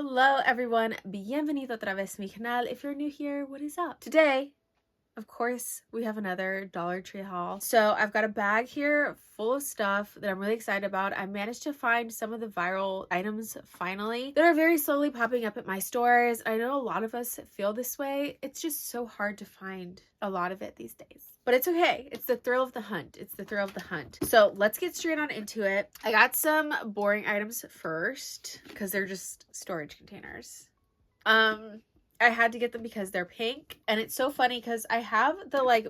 Hello everyone, bienvenido otra vez a mi canal. If you're new here, what is up? Today, of course, we have another Dollar Tree haul. So I've got a bag here full of stuff that I'm really excited about. I managed to find some of the viral items finally that are very slowly popping up at my stores. I know a lot of us feel this way. It's just so hard to find a lot of it these days. But it's okay. It's the thrill of the hunt. It's the thrill of the hunt. So let's get straight on into it. I got some boring items first because they're just storage containers. I had to get them because they're pink, and it's so funny because I have the like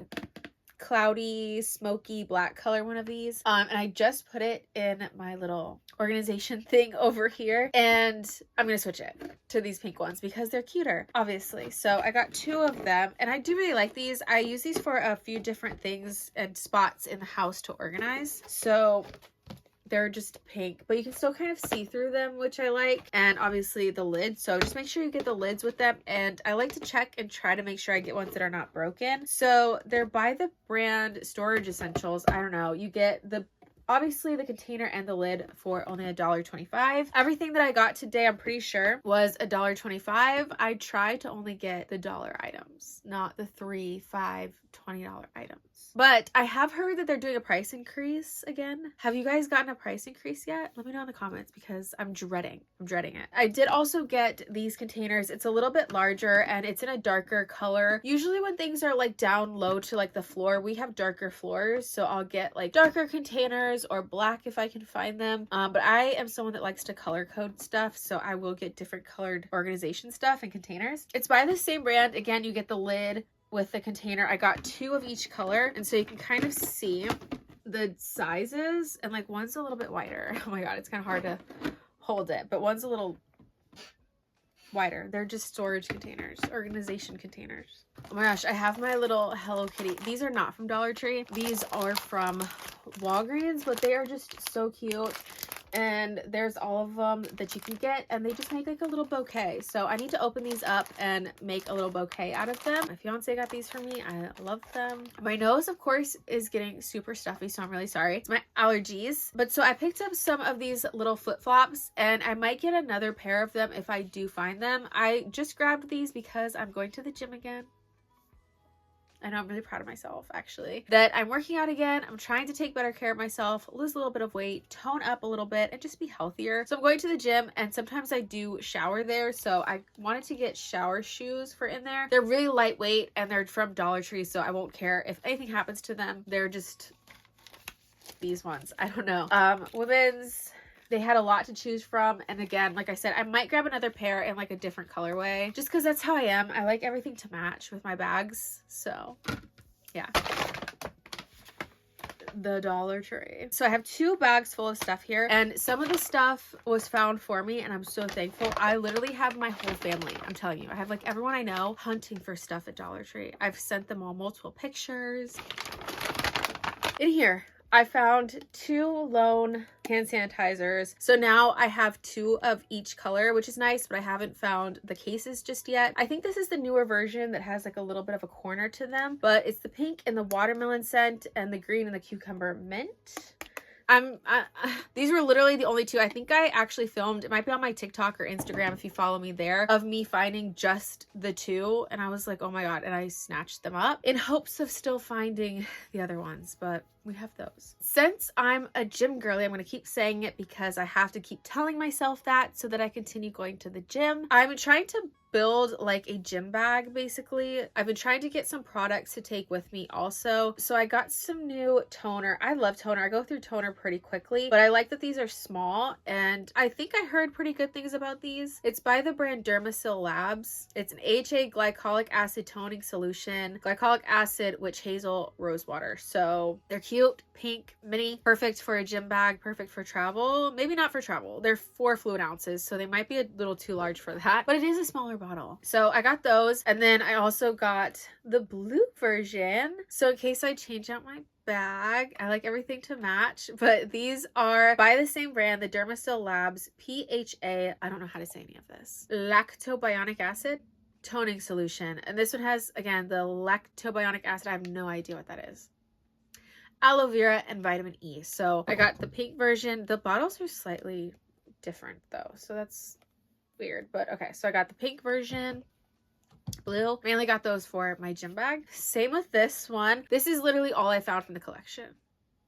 cloudy smoky black color one of these and I just put it in my little organization thing over here, and I'm gonna switch it to these pink ones because they're cuter, obviously. So I got two of them, and I do really like these. I use these for a few different things and spots in the house to organize. So they're just pink, but you can still kind of see through them, which I like, and obviously the lid. So just make sure you get the lids with them, and I like to check and try to make sure I get ones that are not broken. So they're by the brand Storage Essentials. I don't know, you get the obviously the container and the lid for only $1.25. Everything that I got today, I'm pretty sure, was $1.25. I tried to only get the dollar items, not the $3, $5, $20 items. But I have heard that they're doing a price increase again. Have you guys gotten a price increase yet? Let me know in the comments because I'm dreading it. I did also get these containers. It's a little bit larger and it's in a darker color. Usually when things are like down low to like the floor, we have darker floors. So I'll get like darker containers or black if I can find them. But I am someone that likes to color code stuff. So I will get different colored organization stuff and containers. It's by the same brand. Again, you get the lid with the container. I got two of each color, and so you can kind of see the sizes, and like one's a little bit wider. Oh my god, it's kind of hard to hold it, but one's a little wider. They're just storage containers, organization containers. Oh my gosh, I have my little Hello Kitty. These are not from Dollar Tree. These are from Walgreens, but they are just so cute. And there's all of them that you can get, and they just make like a little bouquet. So I need to open these up and make a little bouquet out of them. My fiance got these for me. I love them. My nose, of course, is getting super stuffy, so I'm really sorry. It's my allergies. But so I picked up some of these little flip-flops, and I might get another pair of them if I do find them. I just grabbed these because I'm going to the gym again. I know, I'm really proud of myself, actually, that I'm working out again. I'm trying to take better care of myself, lose a little bit of weight, tone up a little bit, and just be healthier. So I'm going to the gym, and sometimes I do shower there. So I wanted to get shower shoes for in there. They're really lightweight, and they're from Dollar Tree, so I won't care if anything happens to them. They're just these ones. I don't know. Women's... They had a lot to choose from, and again, like I said, I might grab another pair in like a different colorway just because that's how I am. I like everything to match with my bags, so yeah. The Dollar Tree. So I have two bags full of stuff here, and some of the stuff was found for me, and I'm so thankful. I literally have my whole family, I'm telling you. I have like everyone I know hunting for stuff at Dollar Tree. I've sent them all multiple pictures. In here, I found two lone hand sanitizers. So now I have two of each color, which is nice, but I haven't found the cases just yet. I think this is the newer version that has like a little bit of a corner to them, but it's the pink and the watermelon scent and the green and the cucumber mint. These were literally the only two. I think I actually filmed, it might be on my TikTok or Instagram if you follow me there, of me finding just the two, and I was like, oh my god, and I snatched them up in hopes of still finding the other ones, but we have those. Since I'm a gym girly, I'm going to keep saying it because I have to keep telling myself that so that I continue going to the gym. I'm trying to build like a gym bag, basically. I've been trying to get some products to take with me also. So I got some new toner. I love toner. I go through toner pretty quickly, but I like that these are small, and I think I heard pretty good things about these. It's by the brand Dermasil Labs. It's an AHA glycolic acid toning solution, glycolic acid, witch hazel, rose water. So they're cute, pink, mini, perfect for a gym bag, perfect for travel. Maybe not for travel. They're 4 fluid ounces, so they might be a little too large for that, but it is a smaller bottle. So I got those, and then I also got the blue version. So in case I change out my bag, I like everything to match, but these are by the same brand, the Dermasil Labs PHA, I don't know how to say any of this, lactobionic acid toning solution. And this one has, again, the lactobionic acid. I have no idea what that is. Aloe vera and vitamin E. So I got the pink version. The bottles are slightly different though, so that's Weird, but okay. So I got the pink version, blue. Mainly got those for my gym bag. Same with this one. This is literally all I found from the collection.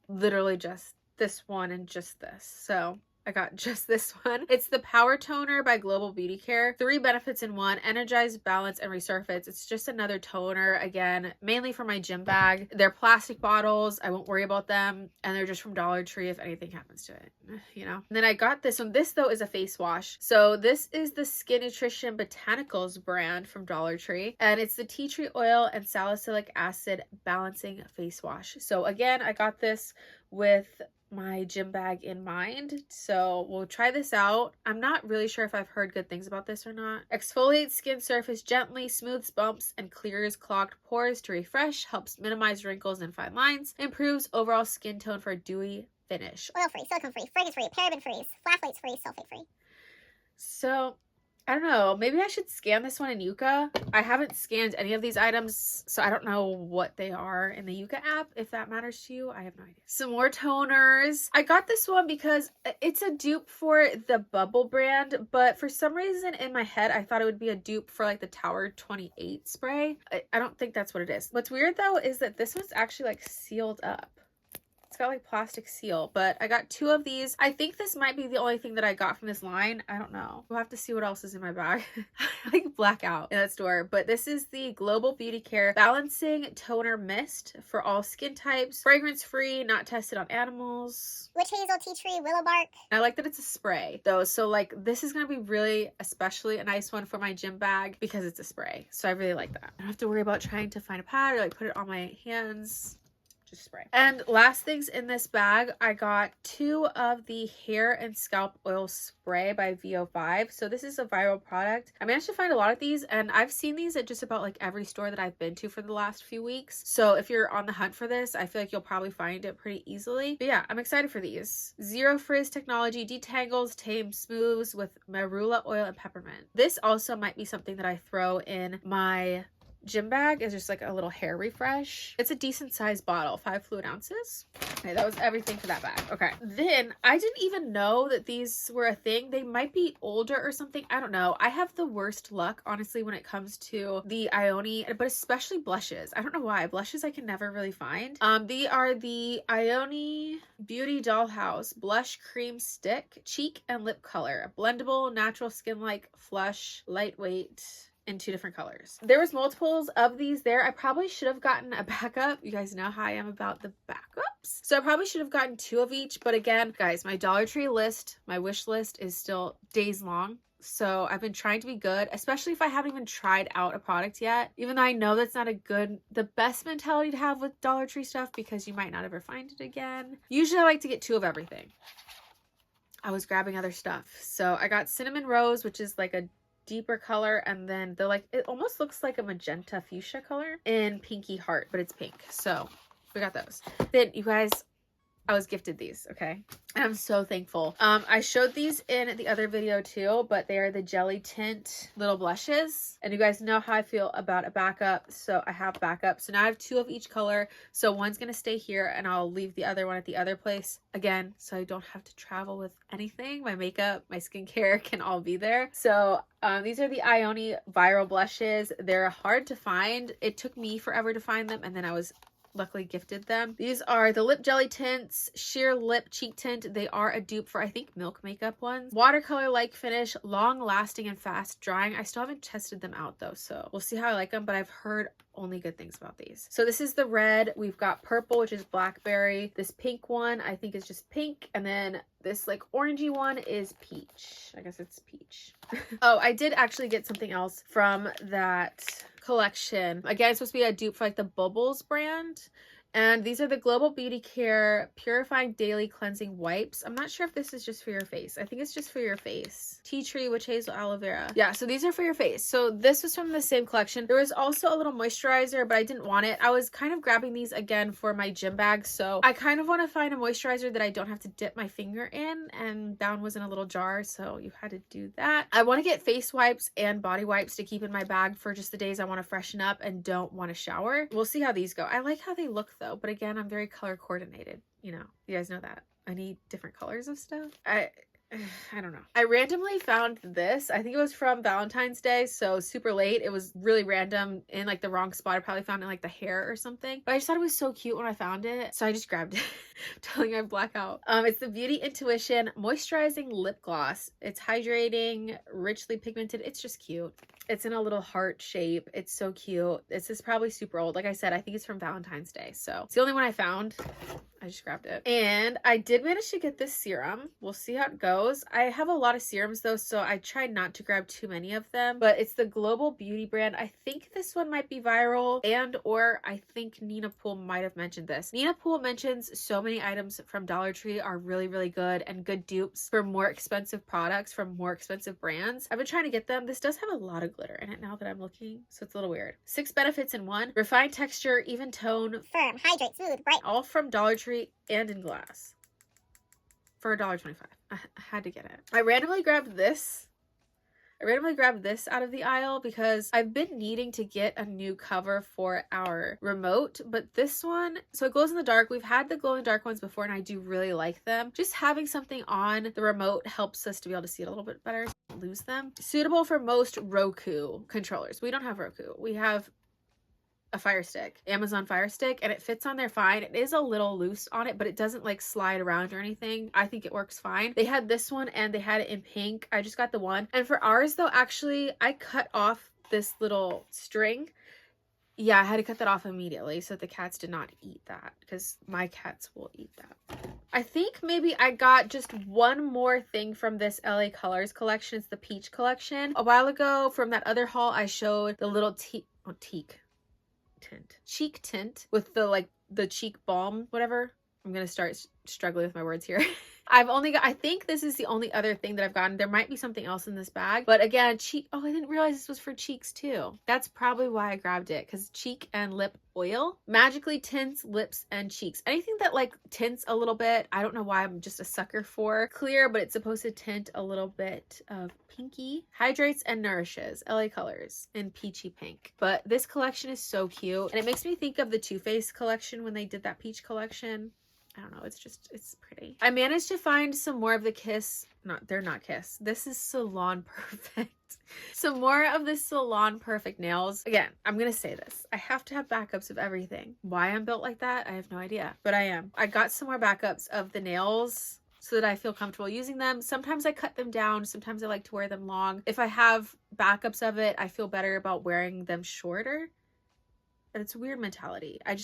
Literally just this one and just this. So I got just this one. It's the Power Toner by Global Beauty Care. 3 benefits in one: energize, balance, and resurface. It's just another toner, again, mainly for my gym bag. They're plastic bottles. I won't worry about them. And they're just from Dollar Tree if anything happens to it, you know? And then I got this one. This, though, is a face wash. So this is the Skin Nutrition Botanicals brand from Dollar Tree. And it's the tea tree oil and salicylic acid balancing face wash. So again, I got this with my gym bag in mind, so we'll try this out. I'm not really sure if I've heard good things about this or not. Exfoliates skin surface gently, smooths bumps, and clears clogged pores to refresh, helps minimize wrinkles and fine lines, improves overall skin tone for a dewy finish. Oil-free, silicone-free, fragrance-free, paraben-free, phthalates-free, sulfate-free. So I don't know, maybe I should scan this one in Yuka. I haven't scanned any of these items, so I don't know what they are in the Yuka app. If that matters to you, I have no idea. Some more toners. I got this one because it's a dupe for the Bubble brand, but for some reason in my head, I thought it would be a dupe for like the Tower 28 spray. I don't think that's what it is. What's weird though is that this one's actually like sealed up. It's got like plastic seal, but I got 2 of these. I think this might be the only thing that I got from this line. I don't know. We'll have to see what else is in my bag. I like black out in that store, but this is the Global Beauty Care Balancing Toner Mist for all skin types. Fragrance free, not tested on animals. Witch hazel, tea tree, willow bark. I like that it's a spray though. So like this is going to be really especially a nice one for my gym bag because it's a spray. So I really like that. I don't have to worry about trying to find a pad or like put it on my hands. Just spray. And last things in this bag, I got 2 of the hair and scalp oil spray by VO5. So this is a viral product. I managed to find a lot of these, and I've seen these at just about like every store that I've been to for the last few weeks. So if you're on the hunt for this, I feel like you'll probably find it pretty easily. But yeah, I'm excited for these. Zero frizz technology detangles, tames, smooths with marula oil and peppermint. This also might be something that I throw in my gym bag is just like a little hair refresh. It's a decent sized bottle, 5 fluid ounces. Okay, that was everything for that bag. Okay, then I didn't even know that these were a thing. They might be older or something. I don't know. I have the worst luck, honestly, when it comes to the Ioni, but especially blushes. I don't know why. Blushes I can never really find. They are the Ioni Beauty Dollhouse Blush Cream Stick Cheek and Lip Color. Blendable, natural skin-like, flush, lightweight, in 2 different colors. There was multiples of these there. I probably should have gotten a backup. You guys know how I am about the backups. So I probably should have gotten 2 of each. But again, guys, my Dollar Tree list, my wish list is still days long. So I've been trying to be good, especially if I haven't even tried out a product yet. Even though I know that's not the best mentality to have with Dollar Tree stuff because you might not ever find it again. Usually I like to get 2 of everything. I was grabbing other stuff. So I got Cinnamon Rose, which is like a deeper color, and then the like it almost looks like a magenta fuchsia color in Pinky Heart, but it's pink. So we got those. Then you guys, I was gifted these, okay? And I'm so thankful. I showed these in the other video too, but they are the Jelly Tint little blushes. And you guys know how I feel about a backup, so I have backup. So now I have 2 of each color. So one's gonna stay here and I'll leave the other one at the other place again, so I don't have to travel with anything. My makeup, my skincare can all be there. So these are the Ioni Viral Blushes. They're hard to find. It took me forever to find them, and then I was luckily gifted them. These are the Lip Jelly Tints Sheer Lip Cheek Tint. They are a dupe for I think Milk Makeup ones. Watercolor like finish, long lasting and fast drying. I still haven't tested them out though, so we'll see how I like them, but I've heard only good things about these. So this is the red. We've got purple, which is blackberry. This pink one I think is just pink, and then this like orangey one is peach. I guess it's peach. Oh, I did actually get something else from that collection. Again, it's supposed to be a dupe for like the Bubbles brand. And these are the Global Beauty Care Purifying Daily Cleansing Wipes. I'm not sure if this is just for your face. I think it's just for your face. Tea tree, witch hazel, aloe vera. Yeah, so these are for your face. So this was from the same collection. There was also a little moisturizer, but I didn't want it. I was kind of grabbing these again for my gym bag. So I kind of want to find a moisturizer that I don't have to dip my finger in. And that one was in a little jar, so you had to do that. I want to get face wipes and body wipes to keep in my bag for just the days I want to freshen up and don't want to shower. We'll see how these go. I like how they look though. But again, I'm very color coordinated. You know, you guys know that. I need different colors of stuff. I don't know. I randomly found this. I think it was from Valentine's Day, so super late. It was really random in like the wrong spot. I probably found it in like the hair or something. But I just thought it was so cute when I found it, so I just grabbed it. I'm telling you, I black out. It's the Beauty Intuition Moisturizing Lip Gloss. It's hydrating, richly pigmented. It's just cute. It's in a little heart shape. It's so cute. This is probably super old. Like I said, I think it's from Valentine's Day, so it's the only one I found. I just grabbed it. And I did manage to get this serum. We'll see how it goes. I have a lot of serums though, so I tried not to grab too many of them, but it's the Global Beauty brand. I think this one might be viral, and or I think Nina Poole might have mentioned this. Nina Poole mentions so many items from Dollar Tree are really, really good and good dupes for more expensive products from more expensive brands. I've been trying to get them. This does have a lot of glitter in it now that I'm looking, so it's a little weird. 6 benefits in one. Refined texture, even tone. Firm, hydrate, smooth, bright. All from Dollar Tree and in glass for $1.25. I had to get it. I randomly grabbed this out of the aisle because I've been needing to get a new cover for our remote, but this one, so it glows in the dark. We've had the glow in the dark ones before and I do really like them. Just having something on the remote helps us to be able to see it a little bit better, so I don't lose them. Suitable for most Roku controllers. We don't have Roku. We have a Fire Stick, Amazon Fire Stick, and it fits on there fine. It is a little loose on it, but it doesn't like slide around or anything. I think it works fine. They had this one and they had it in pink. I just got the one. And for ours though, actually, I cut off this little string. Yeah, I had to cut that off immediately so that the cats did not eat that, because my cats will eat that. I think maybe I got just one more thing from this LA Colors collection. It's the Peach collection. A while ago from that other haul, I showed the little cheek tint with the like the cheek balm, whatever. I'm gonna start struggling with my words here. I think this is the only other thing that I've gotten. There might be something else in this bag, but again, oh, I didn't realize this was for cheeks too. That's probably why I grabbed it, because cheek and lip oil magically tints lips and cheeks. Anything that like tints a little bit. I don't know why I'm just a sucker for clear, but it's supposed to tint a little bit of pinky. Hydrates and nourishes. LA Colors in peachy pink. But this collection is so cute, and it makes me think of the Too Faced collection when they did that peach collection. I don't know, it's pretty. I managed to find some more of the they're not Kiss. This is Salon Perfect. Some more of the Salon Perfect nails. Again, I'm gonna say this. I have to have backups of everything. Why I'm built like that, I have no idea, but I am. I got some more backups of the nails so that I feel comfortable using them. Sometimes I cut them down. Sometimes I like to wear them long. If I have backups of it, I feel better about wearing them shorter. And it's a weird mentality. I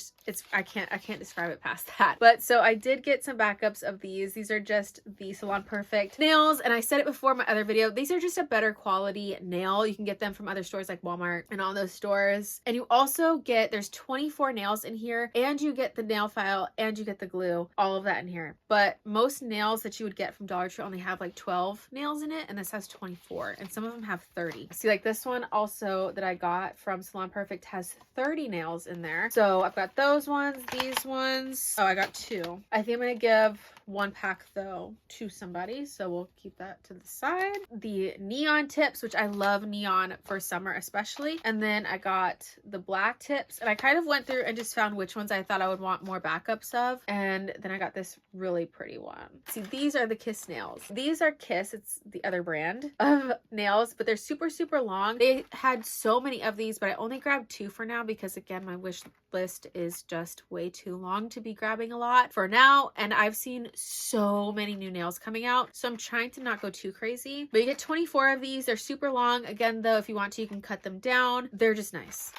can't describe it past that. But so I did get some backups of these. These are just the Salon Perfect nails. And I said it before in my other video, these are just a better quality nail. You can get them from other stores like Walmart and all those stores. And you also get, there's 24 nails in here, and you get the nail file and you get the glue, all of that in here. But most nails that you would get from Dollar Tree only have like 12 nails in it, and this has 24, and some of them have 30. See, like this one also that I got from Salon Perfect has 30 nails in there. So I've got those ones, these ones. Oh, I got 2. I think I'm gonna give 1 pack though to somebody, so we'll keep that to the side. The neon tips, which I love neon for summer especially, and then I got the black tips, and I kind of went through and just found which ones I thought I would want more backups of, and then I got this really pretty one. See, these are the Kiss nails. These are Kiss, it's the other brand of nails, but they're super long. They had so many of these, but I only grabbed 2 for now because again, my wish list is just way too long to be grabbing a lot for now, and I've seen so many new nails coming out, so I'm trying to not go too crazy. But you get 24 of these. They're super long. Again though, if you want to, you can cut them down. They're just nice,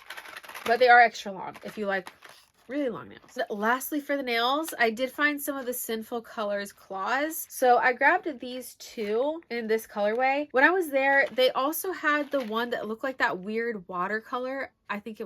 but they are extra long if you like really long nails. Lastly, for the nails, I did find some of the Sinful Colors claws, so I grabbed these 2 in this colorway. When I was there, they also had the one that looked like that weird watercolor. I think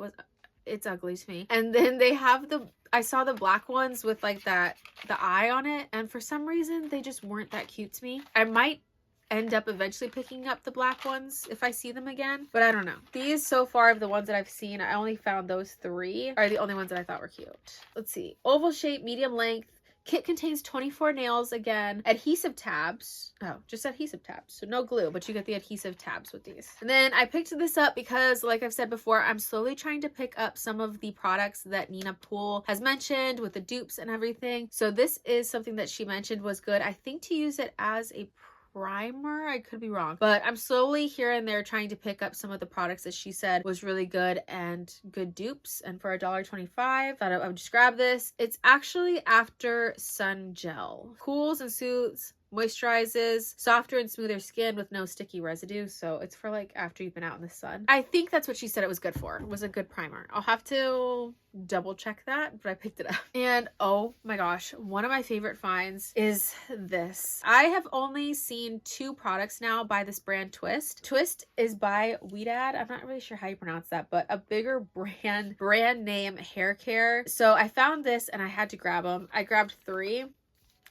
it's ugly to me. And then they have I saw the black ones with like the eye on it, and for some reason they just weren't that cute to me. I might end up eventually picking up the black ones if I see them again, but I don't know. These so far of the ones that I've seen, I only found those 3 are the only ones that I thought were cute. Let's see. Oval shape, medium length. Kit contains 24 nails again. Adhesive tabs. Oh, just adhesive tabs. So no glue, but you get the adhesive tabs with these. And then I picked this up because, like I've said before, I'm slowly trying to pick up some of the products that Nina Poole has mentioned with the dupes and everything. So this is something that she mentioned was good. I think to use it as a primer. I could be wrong, but I'm slowly here and there trying to pick up some of the products that she said was really good and good dupes. And for $1.25, thought I would just grab this. It's actually After Sun Gel. Cools and soothes, moisturizes, softer and smoother skin with no sticky residue. So it's for like after you've been out in the sun. I think that's what she said it was good for. It was a good primer. I'll have to double check that, but I picked it up. And oh my gosh, one of my favorite finds is this. I have only seen 2 products now by this brand Twist. Twist is by Weedad. I'm not really sure how you pronounce that, but a bigger brand name hair care. So I found this and I had to grab them. I grabbed 3.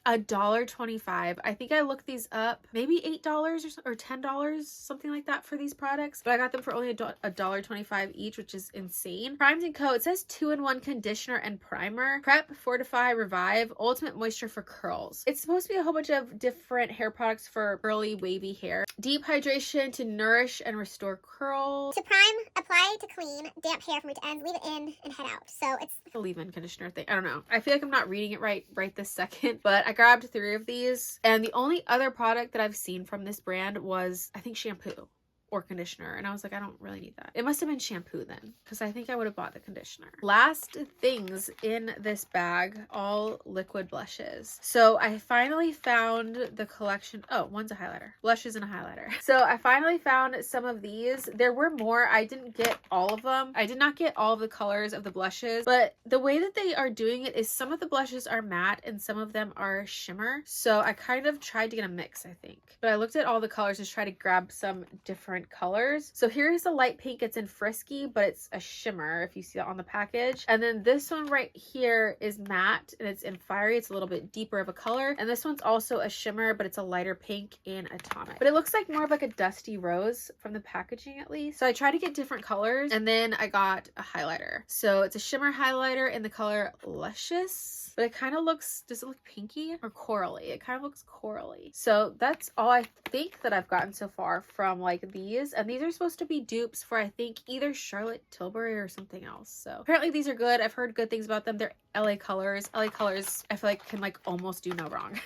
$1.25. I think I looked these up, maybe $8 or $10, something like that for these products, but I got them for only $1.25 each, which is insane. Primed and Co. It says 2-in-1 conditioner and primer. Prep, Fortify, Revive, Ultimate Moisture for Curls. It's supposed to be a whole bunch of different hair products for curly, wavy hair. Deep hydration to nourish and restore curls. To prime, apply to clean, damp hair from root to ends, leave it in and head out. So it's the leave-in conditioner thing. I don't know. I feel like I'm not reading it right this second, but I grabbed 3 of these, and the only other product that I've seen from this brand was, I think, shampoo or conditioner, and I was like, I don't really need that. It must have been shampoo then, because I think I would have bought the conditioner. Last things in this bag, all liquid blushes. So I finally found the collection. Oh, one's a highlighter, blushes and a highlighter. So I finally found some of these. There were more. I didn't get all of them. I did not get all of the colors of the blushes, but the way that they are doing it is some of the blushes are matte and some of them are shimmer. So I kind of tried to get a mix, I think, but I looked at all the colors to try to grab some different colors. So here's the light pink. It's in Frisky, but it's a shimmer if you see it on the package. And then this one right here is matte and it's in Fiery. It's a little bit deeper of a color. And this one's also a shimmer, but it's a lighter pink in Atomic. But it looks like more of like a dusty rose from the packaging at least. So I tried to get different colors, and then I got a highlighter. So it's a shimmer highlighter in the color Luscious, but it kind of looks, does it look pinky or corally? It kind of looks corally. So that's all I think that I've gotten so far from like these. And these are supposed to be dupes for, I think, either Charlotte Tilbury or something else. So apparently these are good. I've heard good things about them. They're LA colors. LA colors, I feel like, can like almost do no wrong.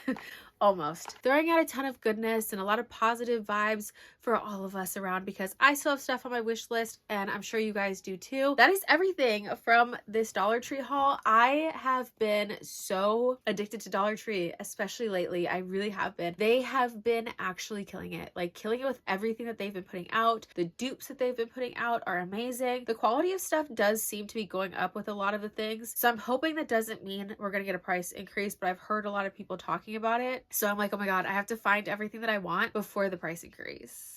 Almost. Throwing out a ton of goodness and a lot of positive vibes for all of us around, because I still have stuff on my wish list and I'm sure you guys do too. That is everything from this Dollar Tree haul. I have been so addicted to Dollar Tree, especially lately. I really have been. They have been actually killing it. Like killing it with everything that they've been putting out. The dupes that they've been putting out are amazing. The quality of stuff does seem to be going up with a lot of the things. So I'm hoping that doesn't mean we're going to get a price increase, but I've heard a lot of people talking about it. So I'm like, oh my God, I have to find everything that I want before the price increase.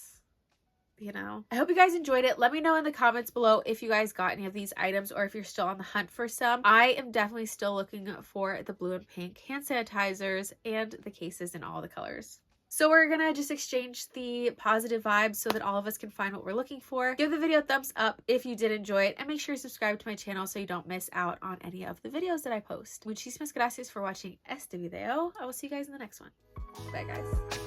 You know, I hope you guys enjoyed it. Let me know in the comments below if you guys got any of these items or if you're still on the hunt for some. I am definitely still looking for the blue and pink hand sanitizers and the cases in all the colors. So we're gonna just exchange the positive vibes so that all of us can find what we're looking for. Give the video a thumbs up if you did enjoy it, and make sure you subscribe to my channel so you don't miss out on any of the videos that I post. Muchísimas gracias for watching este video. I will see you guys in the next one. Bye guys.